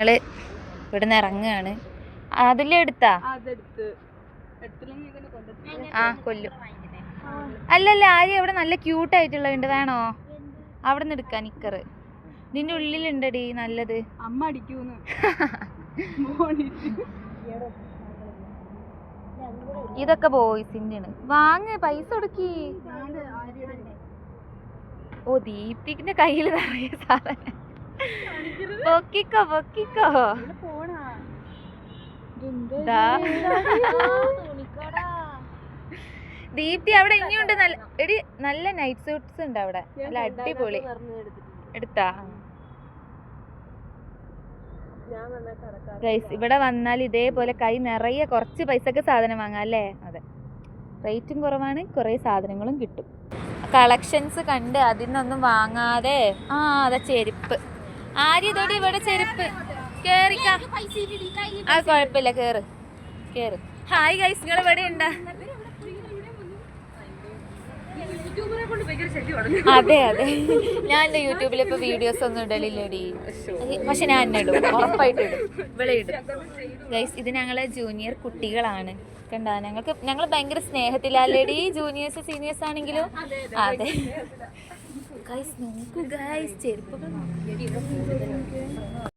ഞങ്ങള് ഇവിടുന്ന് ഇറങ്ങുകയാണ്. അതിലെ എടുത്താ ആ കൊല്ലും. അല്ലല്ല ആര്യ അവിടെ നല്ല ക്യൂട്ടായിട്ടുള്ളതുണ്ട്, വേണോ? അവിടെ നിന്ന് എടുക്കാൻ നിക്കറ് നിന്റെ ഉള്ളിലുണ്ടടി നല്ലത്. അമ്മ അടിക്കൂന്ന് ഇതൊക്കെ ബോയ്സിന്റെ ആണ്. വാങ്ങ്, പൈസ കൊടുക്കി. ഓ ദീപ്തിന്റെ കയ്യില് നിറയെ സാധനം. പൊക്കിക്കോ പൊക്കിക്കോ. ദീപ്തി അവിടെ ഇനിയുണ്ട്. നല്ല എടി നല്ല നൈറ്റ് സൂട്ട്സ് ഉണ്ട് അവിടെ, നല്ല അടിപൊളി. എടുത്താ ഗൈസ്, ഇവിടെ വന്നാൽ ഇതേപോലെ കൈ നിറയെ കുറച്ച് പൈസക്ക് സാധനം വാങ്ങാം അല്ലേ? അതെ, റേറ്റും കുറവാണ്, കുറേ സാധനങ്ങളും കിട്ടും. കളക്ഷൻസ് കണ്ട് അതിനൊന്നും വാങ്ങാതെ അതെ ചെരുപ്പ്. ആര്യതോടെ ഇവിടെ ചെരുപ്പ് കേറിക്ക. ആ കുഴപ്പമില്ല, കേറ് കേറ്. ഹായ് ഗൈസ്, നിങ്ങൾ ഇവിടെ ഉണ്ടാ? അതെ അതെ, ഞാൻ എൻ്റെ യൂട്യൂബിൽ ഇപ്പൊ വീഡിയോസ് ഒന്നും ഇടലില്ലടി, പക്ഷെ ഞാൻ എന്നെ ഇടും, ഉറപ്പായിട്ട് ഇടും, ഇവിടെ ഇടും. ഗൈസ്, ഇത് ഞങ്ങളെ ജൂനിയർ കുട്ടികളാണ്, കണ്ടാ? ഞങ്ങൾ ഭയങ്കര സ്നേഹത്തിലല്ലേടി, ജൂനിയേഴ്സ് സീനിയേഴ്സ് ആണെങ്കിലും. അതെ ഗൈസ്, നോക്കൂ ഗൈസ്, ചെരുപ്പുകൾ.